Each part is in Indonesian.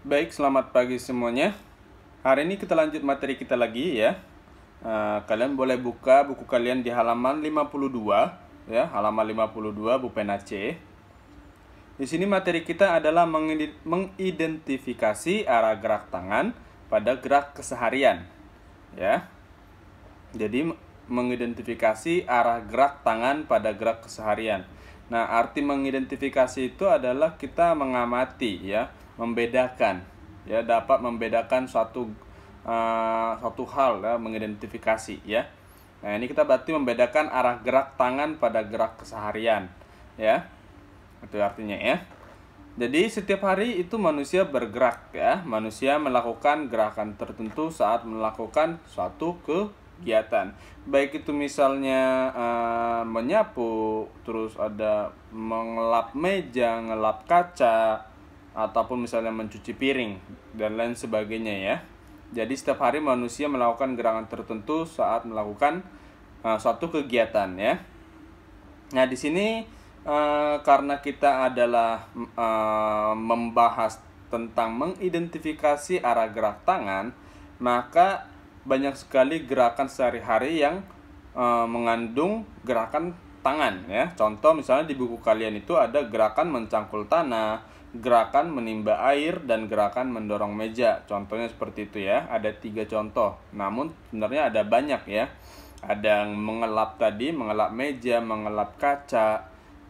Baik, selamat pagi semuanya. Hari ini kita lanjut materi kita lagi ya. Kalian boleh buka buku kalian di halaman 52 ya, halaman 52 bupen C. Di sini materi kita adalah mengidentifikasi arah gerak tangan pada gerak keseharian ya. Jadi mengidentifikasi arah gerak tangan pada gerak keseharian. Nah, arti mengidentifikasi itu adalah kita mengamati ya, membedakan ya, dapat membedakan suatu hal ya, mengidentifikasi ya. Nah, ini kita berarti membedakan arah gerak tangan pada gerak keseharian ya. Itu artinya ya. Jadi setiap hari itu manusia bergerak ya. Manusia melakukan gerakan tertentu saat melakukan suatu kegiatan. Baik itu misalnya menyapu, terus ada mengelap meja, ngelap kaca, ataupun misalnya mencuci piring dan lain sebagainya ya. Jadi setiap hari manusia melakukan gerakan tertentu saat melakukan suatu kegiatan ya. Nah, di sini karena kita adalah membahas tentang mengidentifikasi arah gerak tangan, maka banyak sekali gerakan sehari-hari yang mengandung gerakan tangan ya. Contoh misalnya di buku kalian itu ada gerakan mencangkul tanah, gerakan menimba air, dan gerakan mendorong meja. Contohnya seperti itu ya. Ada 3 contoh. Namun sebenarnya ada banyak ya. Ada yang mengelap tadi, mengelap meja, mengelap kaca.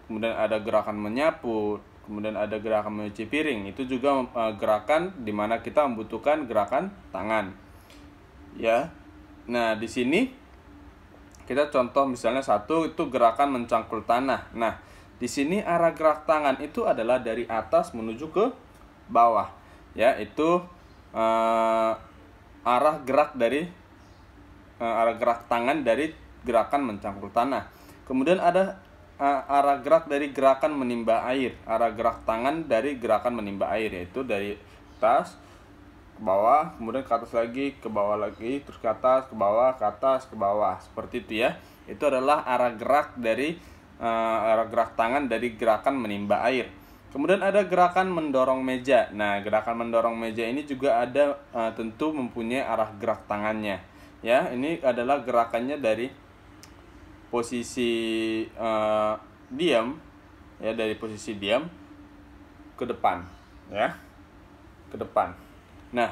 Kemudian ada gerakan menyapu, kemudian ada gerakan mencuci piring. Itu juga gerakan di mana kita membutuhkan gerakan tangan. Ya. Nah, di sini kita contoh misalnya satu itu gerakan mencangkul tanah. Nah, di sini arah gerak tangan itu adalah dari atas menuju ke bawah. Ya, itu arah gerak tangan dari gerakan mencangkul tanah. Kemudian ada arah gerak dari gerakan menimba air. Arah gerak tangan dari gerakan menimba air, yaitu dari atas ke bawah, kemudian ke atas lagi, ke bawah lagi, terus ke atas, ke bawah, ke atas, ke bawah. Seperti itu ya. Itu adalah arah gerak dari arah gerak tangan dari gerakan menimba air. Kemudian ada gerakan mendorong meja. Nah, gerakan mendorong meja ini juga ada tentu mempunyai arah gerak tangannya. Ya, ini adalah gerakannya dari posisi diam ya, dari posisi diam ke depan ya, ke depan. Nah,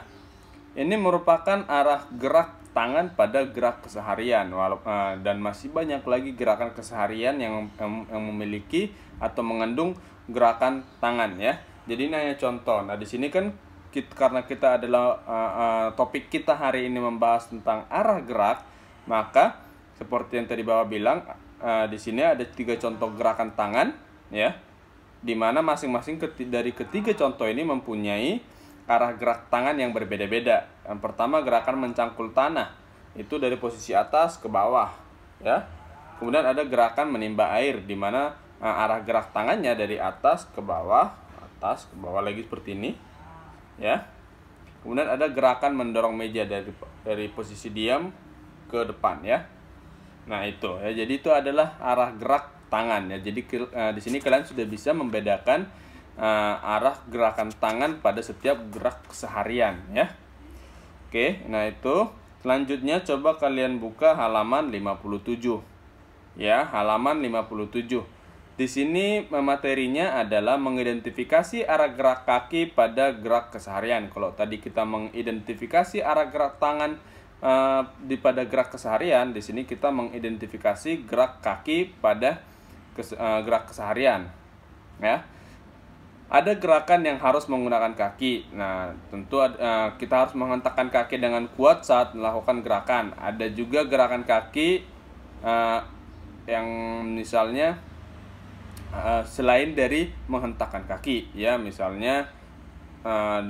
ini merupakan arah gerak tangan pada gerak keseharian, dan masih banyak lagi gerakan keseharian yang memiliki atau mengandung gerakan tangan ya. Jadi ini hanya contoh. Nah, di sini kan karena kita adalah topik kita hari ini membahas tentang arah gerak, maka seperti yang tadi Bapak bilang, di sini ada 3 contoh gerakan tangan ya, di mana masing-masing dari ketiga contoh ini mempunyai arah gerak tangan yang berbeda-beda. Yang pertama gerakan mencangkul tanah, itu dari posisi atas ke bawah ya. Kemudian ada gerakan menimba air, di mana arah gerak tangannya dari atas ke bawah lagi seperti ini ya. Kemudian ada gerakan mendorong meja dari posisi diam ke depan ya. Nah, itu ya. Jadi itu adalah arah gerak tangan ya. Jadi di sini kalian sudah bisa membedakan arah gerakan tangan pada setiap gerak keseharian ya. Oke, nah itu selanjutnya coba kalian buka halaman 57. Ya, halaman 57. Di sini materinya adalah mengidentifikasi arah gerak kaki pada gerak keseharian. Kalau tadi kita mengidentifikasi arah gerak tangan pada gerak keseharian, di sini kita mengidentifikasi gerak kaki pada gerak keseharian ya. Ada gerakan yang harus menggunakan kaki. Nah, tentu kita harus menghentakkan kaki dengan kuat saat melakukan gerakan. Ada juga gerakan kaki yang misalnya selain dari menghentakkan kaki ya, misalnya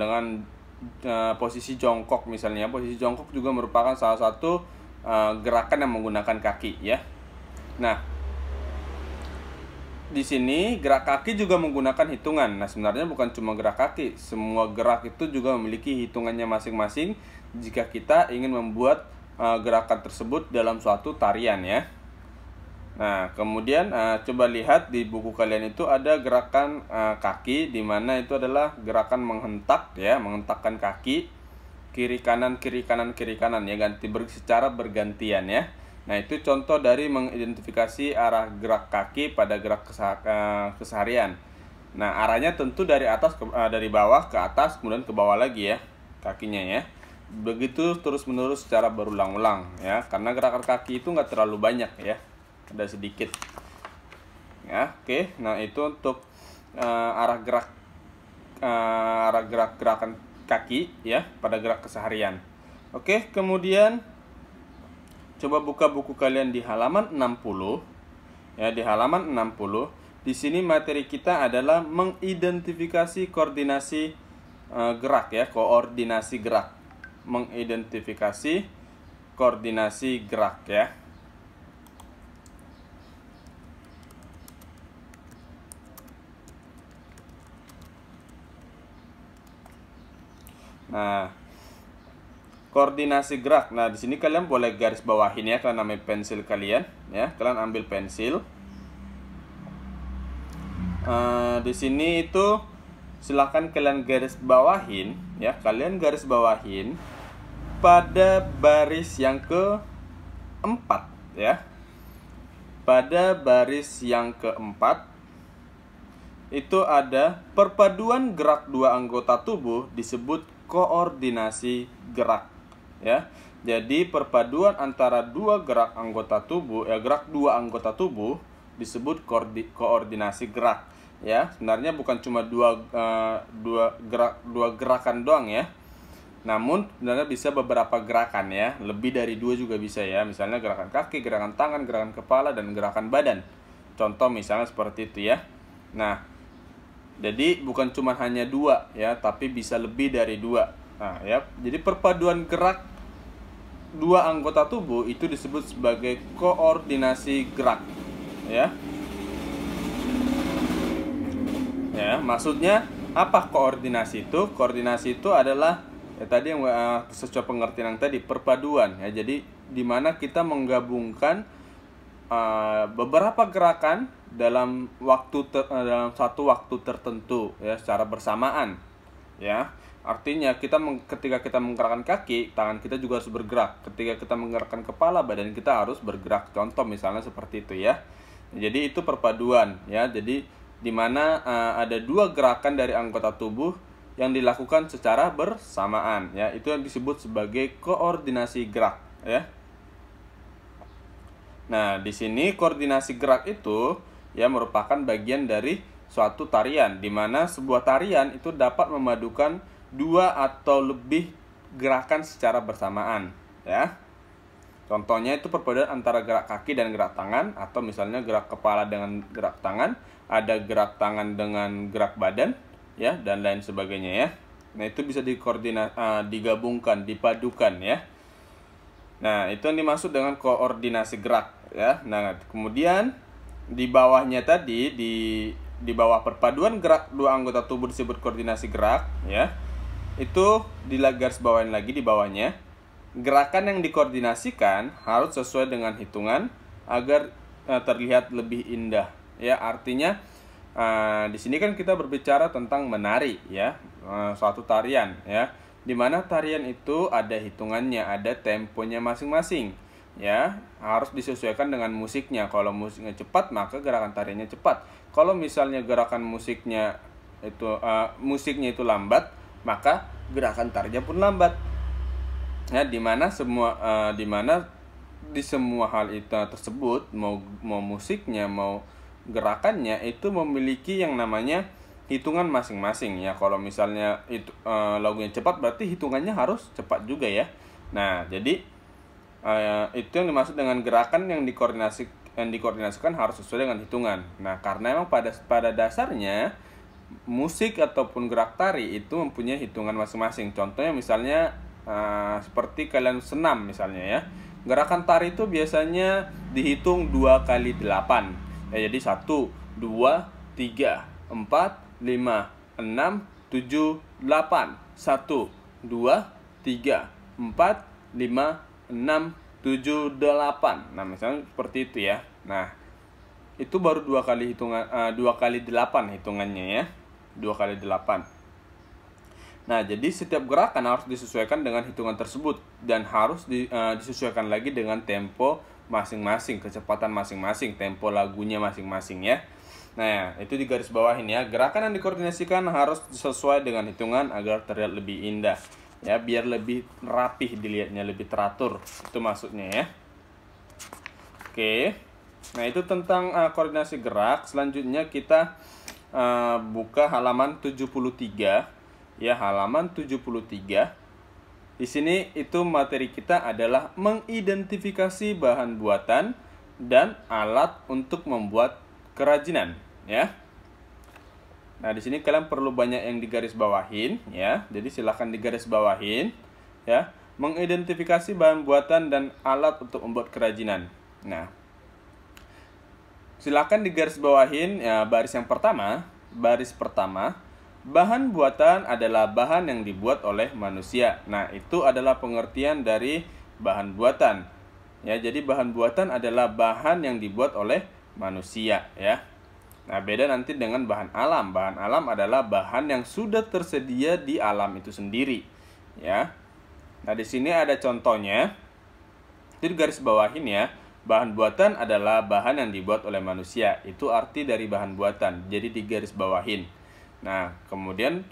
dengan posisi jongkok misalnya. Posisi jongkok juga merupakan salah satu gerakan yang menggunakan kaki ya. Nah, di sini gerak kaki juga menggunakan hitungan. Nah, sebenarnya bukan cuma gerak kaki, semua gerak itu juga memiliki hitungannya masing-masing jika kita ingin membuat gerakan tersebut dalam suatu tarian ya. Nah, kemudian coba lihat di buku kalian itu ada gerakan kaki, di mana itu adalah gerakan menghentak ya, menghentakkan kaki kiri kanan kiri kanan kiri kanan ya, secara bergantian ya. Nah, itu contoh dari mengidentifikasi arah gerak kaki pada gerak keseharian. Nah, arahnya tentu dari atas dari bawah ke atas, kemudian ke bawah lagi ya kakinya ya. Begitu terus-menerus secara berulang-ulang ya, karena gerakan kaki itu nggak terlalu banyak ya, ada sedikit ya. Oke, nah itu untuk arah gerak gerakan kaki ya pada gerak keseharian. Oke, kemudian coba buka buku kalian di halaman 60 ya, di halaman 60. Di sini materi kita adalah mengidentifikasi koordinasi gerak ya, koordinasi gerak. Mengidentifikasi koordinasi gerak ya. Nah, koordinasi gerak. Nah, di sini kalian boleh garis bawahin ya, kalian ambil pensil kalian ya, kalian ambil pensil. Di sini itu silahkan kalian garis bawahin ya, kalian garis bawahin pada baris yang keempat ya. Pada baris yang keempat itu ada perpaduan gerak dua anggota tubuh disebut koordinasi gerak ya. Jadi perpaduan antara dua gerak anggota tubuh ya, gerak dua anggota tubuh disebut koordinasi gerak ya. Sebenarnya bukan cuma dua gerakan doang ya, namun sebenarnya bisa beberapa gerakan ya, lebih dari dua juga bisa ya. Misalnya gerakan kaki, gerakan tangan, gerakan kepala, dan gerakan badan. Contoh misalnya seperti itu ya. Nah, jadi bukan cuma hanya dua ya, tapi bisa lebih dari dua. Nah ya, jadi perpaduan gerak dua anggota tubuh itu disebut sebagai koordinasi gerak ya. Ya, maksudnya apa koordinasi itu? Koordinasi itu adalah ya tadi yang sesuai pengertian yang tadi, perpaduan ya. Jadi di mana kita menggabungkan beberapa gerakan dalam dalam satu waktu tertentu ya, secara bersamaan ya. Artinya ketika kita menggerakkan kaki, tangan kita juga harus bergerak. Ketika kita menggerakkan kepala, badan kita harus bergerak. Contoh misalnya seperti itu ya. Jadi itu perpaduan ya. Jadi di mana ada dua gerakan dari anggota tubuh yang dilakukan secara bersamaan ya, itu yang disebut sebagai koordinasi gerak ya. Nah, di sini koordinasi gerak itu ya merupakan bagian dari suatu tarian, di mana sebuah tarian itu dapat memadukan dua atau lebih gerakan secara bersamaan ya. Contohnya itu perpaduan antara gerak kaki dan gerak tangan, atau misalnya gerak kepala dengan gerak tangan, ada gerak tangan dengan gerak badan ya, dan lain sebagainya ya. Nah, itu bisa digabungkan, dipadukan ya. Nah, itu yang dimaksud dengan koordinasi gerak ya. Nah, kemudian di bawahnya tadi, di bawah perpaduan gerak dua anggota tubuh disebut koordinasi gerak ya. Itu garis bawahin lagi di bawahnya. Gerakan yang dikoordinasikan harus sesuai dengan hitungan agar terlihat lebih indah ya. Artinya di sini kan kita berbicara tentang menari ya, suatu tarian ya, dimana tarian itu ada hitungannya, ada temponya masing-masing ya, harus disesuaikan dengan musiknya. Kalau musiknya cepat, maka gerakan tariannya cepat. Kalau misalnya gerakan musiknya itu lambat, maka gerakan tariannya pun lambat ya. Dimana di semua hal itu tersebut, mau musiknya, mau gerakannya, itu memiliki yang namanya hitungan masing-masing ya. Kalau misalnya itu lagunya cepat, berarti hitungannya harus cepat juga ya. Nah, jadi itu yang dimaksud dengan gerakan yang dikoordinasikan harus sesuai dengan hitungan. Nah, karena memang pada dasarnya musik ataupun gerak tari itu mempunyai hitungan masing-masing. Contohnya misalnya seperti kalian senam misalnya ya. Gerakan tari itu biasanya dihitung 2 kali 8 ya. Jadi 1, 2, 3, 4, 5, 6, 7, 8. 1, 2, 3, 4, 5, 6, 7, 8. Nah, misalnya seperti itu ya. Nah, itu baru 2 kali hitungan 2 kali 8 hitungannya ya. 2 kali 8. Nah, jadi setiap gerakan harus disesuaikan dengan hitungan tersebut dan harus disesuaikan lagi dengan tempo masing-masing, kecepatan masing-masing, tempo lagunya masing-masing ya. Nah, itu di garis bawahin ya. Gerakan yang dikoordinasikan harus sesuai dengan hitungan agar terlihat lebih indah. Ya, biar lebih rapih dilihatnya, lebih teratur. Itu maksudnya ya. Oke. Nah, itu tentang koordinasi gerak. Selanjutnya kita buka halaman 73. Ya, halaman 73. Di sini itu materi kita adalah mengidentifikasi bahan buatan dan alat untuk membuat kerajinan, ya. Nah, di sini kalian perlu banyak yang digarisbawahin, ya. Jadi silahkan digarisbawahin, ya. Mengidentifikasi bahan buatan dan alat untuk membuat kerajinan. Nah, silahkan digarisbawahin ya, baris pertama. Bahan buatan adalah bahan yang dibuat oleh manusia. Nah, itu adalah pengertian dari bahan buatan. Ya, jadi bahan buatan adalah bahan yang dibuat oleh manusia ya. Nah, beda nanti dengan bahan alam. Bahan alam adalah bahan yang sudah tersedia di alam itu sendiri ya. Nah, di sini ada contohnya. Jadi garis bawahin ya. Bahan buatan adalah bahan yang dibuat oleh manusia. Itu arti dari bahan buatan. Jadi di garis bawahin. Nah, kemudian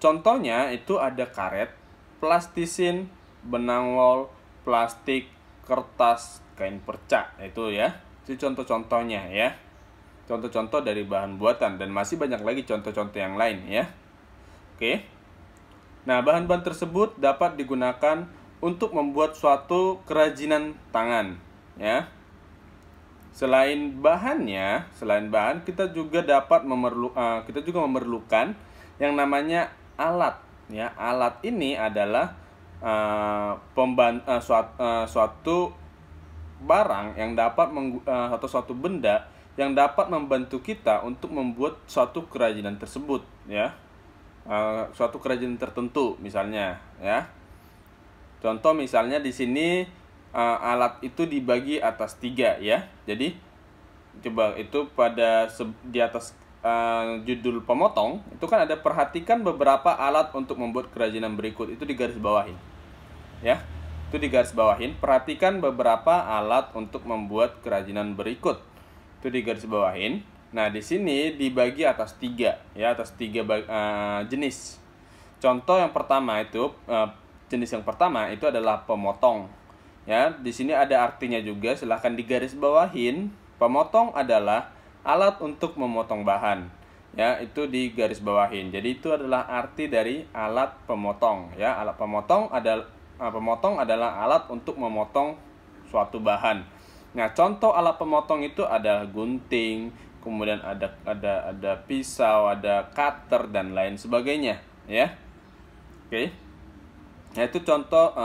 contohnya itu ada karet, plastisin, benang wol, plastik, kertas, kain perca. Itu ya. Itu contoh-contohnya ya. Contoh-contoh dari bahan buatan dan masih banyak lagi contoh-contoh yang lain ya. Oke. Nah, bahan-bahan tersebut dapat digunakan untuk membuat suatu kerajinan tangan ya. Selain bahan kita juga memerlukan yang namanya alat ya. Alat ini adalah suatu barang yang dapat atau suatu benda yang dapat membantu kita untuk membuat suatu kerajinan tersebut ya. Suatu kerajinan tertentu misalnya ya. Contoh misalnya di sini alat itu dibagi atas 3 ya. Jadi coba itu di atas judul pemotong itu kan ada perhatikan beberapa alat untuk membuat kerajinan berikut. Itu digaris bawahin ya. Itu digaris bawahin, perhatikan beberapa alat untuk membuat kerajinan berikut. Itu digaris bawahin. Nah, di sini dibagi atas 3 ya, atas 3 jenis. Contoh yang pertama itu jenis yang pertama itu adalah pemotong. Ya, di sini ada artinya juga, silahkan digaris bawahin. Pemotong adalah alat untuk memotong bahan. Ya, itu digaris bawahin. Jadi itu adalah arti dari alat pemotong ya. Alat pemotong adalah alat untuk memotong suatu bahan. Nah, contoh alat pemotong itu ada gunting, kemudian ada pisau, ada cutter dan lain sebagainya, ya. Oke. Nah, itu contoh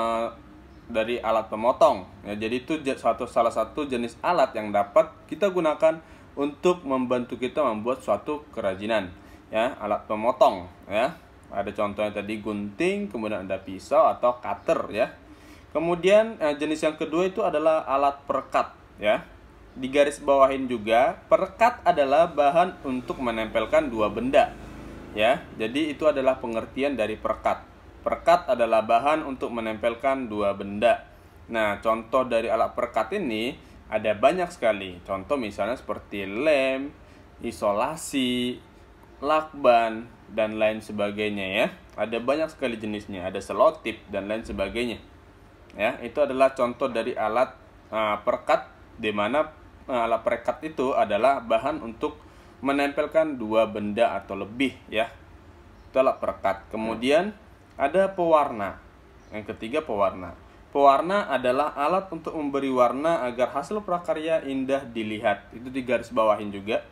dari alat pemotong. Ya, jadi itu salah satu jenis alat yang dapat kita gunakan untuk membantu kita membuat suatu kerajinan, ya, alat pemotong, ya. Ada contohnya tadi gunting, kemudian ada pisau atau cutter, ya. Kemudian jenis yang kedua itu adalah alat perekat, ya. Di garis bawahin juga, perekat adalah bahan untuk menempelkan dua benda, ya. Jadi itu adalah pengertian dari perekat. Perekat adalah bahan untuk menempelkan dua benda. Nah, contoh dari alat perekat ini ada banyak sekali. Contoh misalnya seperti lem, isolasi, lakban, dan lain sebagainya, ya. Ada banyak sekali jenisnya, ada selotip dan lain sebagainya. Ya, itu adalah contoh dari alat perekat, di mana alat perekat itu adalah bahan untuk menempelkan dua benda atau lebih, ya. Itu alat perekat. Kemudian ada pewarna. Yang ketiga, pewarna. Pewarna adalah alat untuk memberi warna agar hasil prakarya indah dilihat. Itu digaris bawahin juga.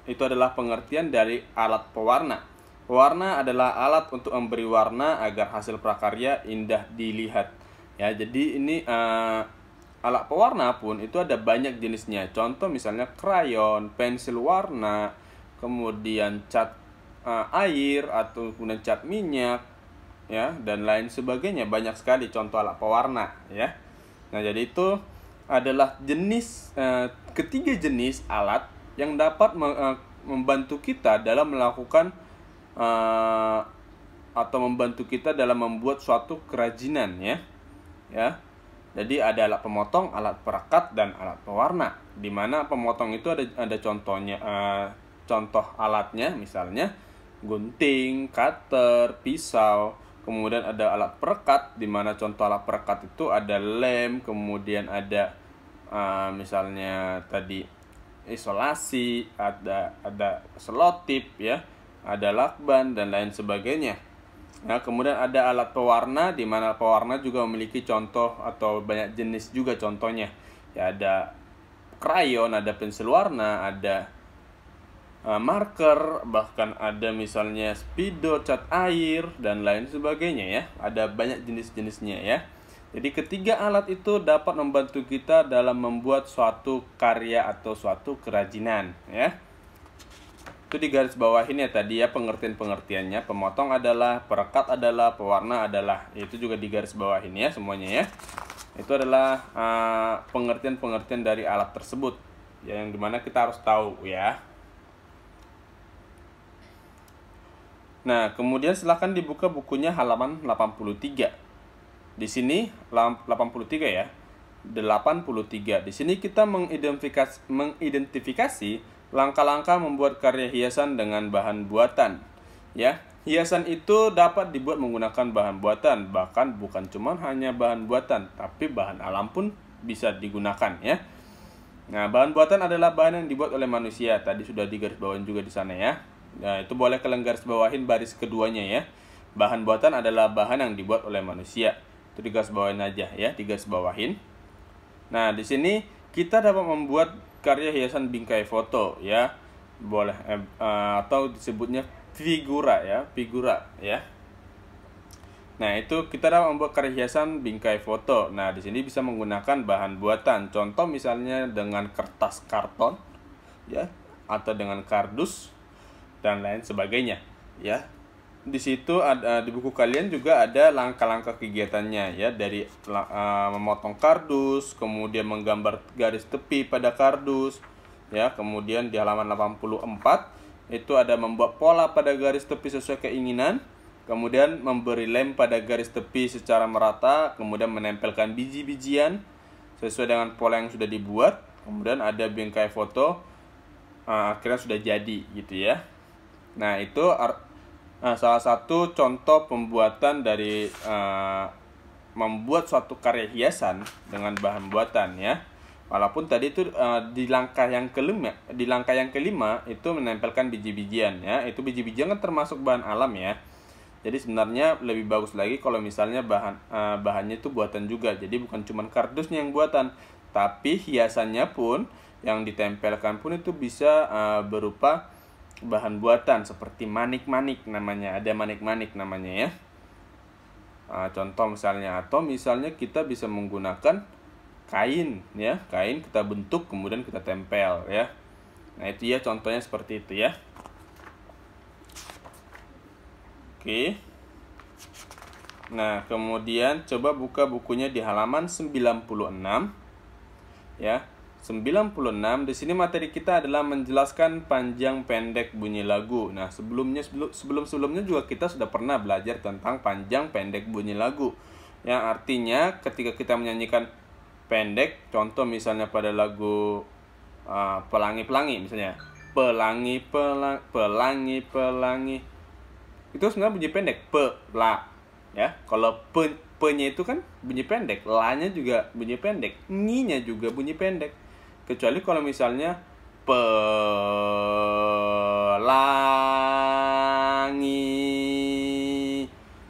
Itu adalah pengertian dari alat pewarna. Pewarna adalah alat untuk memberi warna agar hasil prakarya indah dilihat. Ya, jadi ini alat pewarna pun itu ada banyak jenisnya. Contoh misalnya krayon, pensil warna, kemudian cat air atau kemudian cat minyak, ya, dan lain sebagainya. Banyak sekali contoh alat pewarna, ya. Nah, jadi itu adalah jenis ketiga jenis alat yang dapat membantu kita dalam melakukan atau membantu kita dalam membuat suatu kerajinan, ya. Jadi ada alat pemotong, alat perekat, dan alat pewarna. Di mana pemotong itu ada contohnya, contoh alatnya misalnya gunting, cutter, pisau. Kemudian ada alat perekat, di mana contoh alat perekat itu ada lem, kemudian ada misalnya tadi isolasi, ada selotip, ya, ada lakban dan lain sebagainya. Nah, kemudian ada alat pewarna, di mana pewarna juga memiliki contoh atau banyak jenis juga contohnya. Ya, ada krayon, ada pensil warna, ada marker, bahkan ada misalnya spidol, cat air, dan lain sebagainya, ya. Ada banyak jenis-jenisnya, ya. Jadi ketiga alat itu dapat membantu kita dalam membuat suatu karya atau suatu kerajinan, ya. Itu di garis bawahin ya tadi, ya, pengertian-pengertiannya. Pemotong adalah, perekat adalah, pewarna adalah. Itu juga di garis bawahin ya semuanya, ya. Itu adalah pengertian-pengertian dari alat tersebut, ya, yang dimana kita harus tahu, ya. Nah, kemudian silahkan dibuka bukunya halaman 83. Di sini 83 ya. 83. Di sini kita mengidentifikasi langkah-langkah membuat karya hiasan dengan bahan buatan, ya. Hiasan itu dapat dibuat menggunakan bahan buatan, bahkan bukan cuma hanya bahan buatan, tapi bahan alam pun bisa digunakan, ya. Nah, bahan buatan adalah bahan yang dibuat oleh manusia. Tadi sudah digarisbawahin juga di sana, ya. Nah, itu boleh kalian garis bawahin baris keduanya, ya. Bahan buatan adalah bahan yang dibuat oleh manusia. Itu digarisbawahin aja, ya, digarisbawahin. Nah, di sini kita dapat membuat karya hiasan bingkai foto, ya. Boleh atau disebutnya figura, ya, figura, ya. Nah, itu kita dapat membuat karya hiasan bingkai foto. Nah, di sini bisa menggunakan bahan buatan. Contoh misalnya dengan kertas karton, ya, atau dengan kardus dan lain sebagainya, ya. Di situ ada, di buku kalian juga ada langkah-langkah kegiatannya, ya, dari memotong kardus, kemudian menggambar garis tepi pada kardus, ya. Kemudian di halaman 84 itu ada membuat pola pada garis tepi sesuai keinginan, kemudian memberi lem pada garis tepi secara merata, kemudian menempelkan biji-bijian sesuai dengan pola yang sudah dibuat, kemudian ada bingkai foto akhirnya sudah jadi, gitu, ya. Nah, itu salah satu contoh pembuatan dari membuat suatu karya hiasan dengan bahan buatan, ya. Walaupun tadi itu di langkah yang kelima itu menempelkan biji-bijian, ya. Itu biji-bijian kan termasuk bahan alam, ya. Jadi sebenarnya lebih bagus lagi kalau misalnya bahannya itu buatan juga. Jadi bukan cuma kardusnya yang buatan, tapi hiasannya pun yang ditempelkan pun itu bisa berupa bahan buatan seperti manik-manik namanya. Ada manik-manik namanya, ya. Contoh misalnya, atau misalnya kita bisa menggunakan kain, ya. Kain kita bentuk kemudian kita tempel, ya. Nah, itu ya contohnya seperti itu, ya. Oke. Nah, kemudian coba buka bukunya di halaman 96, ya. 96, di sini materi kita adalah menjelaskan panjang pendek bunyi lagu. Nah, sebelumnya juga kita sudah pernah belajar tentang panjang pendek bunyi lagu. Yang artinya ketika kita menyanyikan pendek, contoh misalnya pada lagu Pelangi-Pelangi misalnya. Pelangi, pelangi, pelangi. Itu sebenarnya bunyi pendek, la, ya. Kalau pe-nya itu kan bunyi pendek, la-nya juga bunyi pendek, ni-nya juga bunyi pendek. Kecuali kalau misalnya pelangi.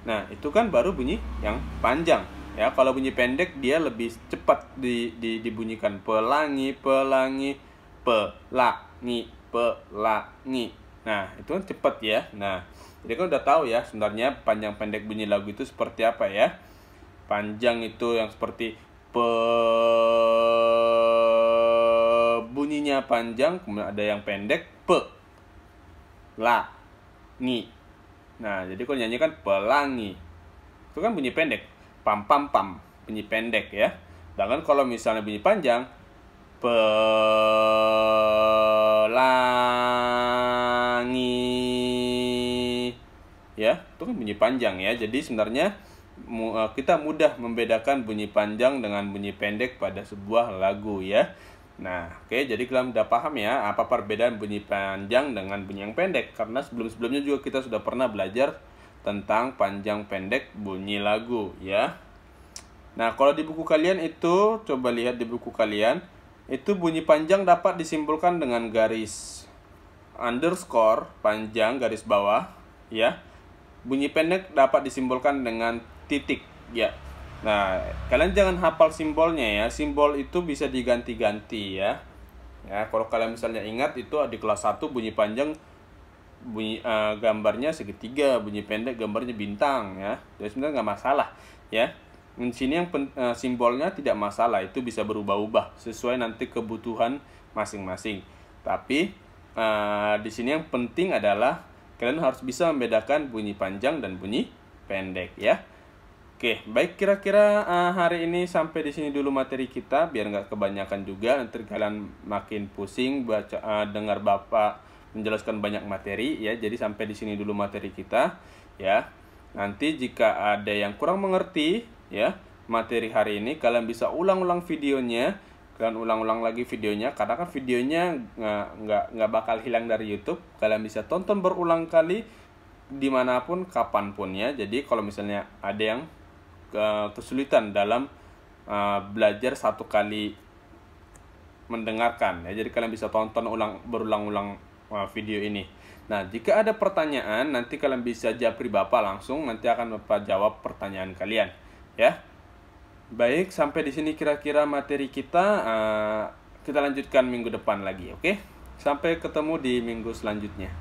Nah, itu kan baru bunyi yang panjang, ya. Kalau bunyi pendek dia lebih cepat dibunyikan. Pelangi, pelangi, pelangi, pelangi. Nah, itu kan cepat, ya. Nah, jadi kan udah tahu, ya, sebenarnya panjang pendek bunyi lagu itu seperti apa, ya. Panjang itu yang seperti bunyinya panjang, kemudian ada yang pendek, la, ngi. Nah, jadi kalau nyanyi kan pelangi, itu kan bunyi pendek, pam pam pam, bunyi pendek, ya. Sedangkan kalau misalnya bunyi panjang, pelangi. Ya, itu kan bunyi panjang ya. Jadi sebenarnya kita mudah membedakan bunyi panjang dengan bunyi pendek pada sebuah lagu ya. Nah, oke, jadi kalian udah paham ya apa perbedaan bunyi panjang dengan bunyi yang pendek. Karena sebelum-sebelumnya juga kita sudah pernah belajar tentang panjang pendek bunyi lagu ya. Nah, kalau di buku kalian itu, coba lihat di buku kalian, itu bunyi panjang dapat disimbolkan dengan garis underscore panjang garis bawah ya. Bunyi pendek dapat disimbolkan dengan titik ya. Nah, kalian jangan hafal simbolnya ya. Simbol itu bisa diganti-ganti ya. Ya, kalau kalian misalnya ingat itu di kelas 1 bunyi panjang gambarnya segitiga, bunyi pendek gambarnya bintang ya. Jadi sebenarnya nggak masalah ya. Di sini yang simbolnya tidak masalah, itu bisa berubah-ubah sesuai nanti kebutuhan masing-masing. Tapi di sini yang penting adalah kalian harus bisa membedakan bunyi panjang dan bunyi pendek ya. Oke, baik, kira-kira hari ini sampai di sini dulu materi kita, biar nggak kebanyakan juga nanti kalian makin pusing baca dengar Bapak menjelaskan banyak materi ya. Jadi sampai di sini dulu materi kita ya. Nanti jika ada yang kurang mengerti ya materi hari ini, kalian bisa ulang-ulang videonya, kalian ulang-ulang lagi videonya, karena kan videonya nggak bakal hilang dari YouTube. Kalian bisa tonton berulang kali dimanapun kapanpun ya. Jadi kalau misalnya ada yang kesulitan dalam belajar satu kali mendengarkan ya, jadi kalian bisa tonton berulang-ulang video ini. Nah, jika ada pertanyaan nanti kalian bisa japri Bapak langsung, nanti akan Bapak jawab pertanyaan kalian ya. Baik, sampai di sini kira-kira materi kita, kita lanjutkan minggu depan lagi, oke? Sampai ketemu di minggu selanjutnya.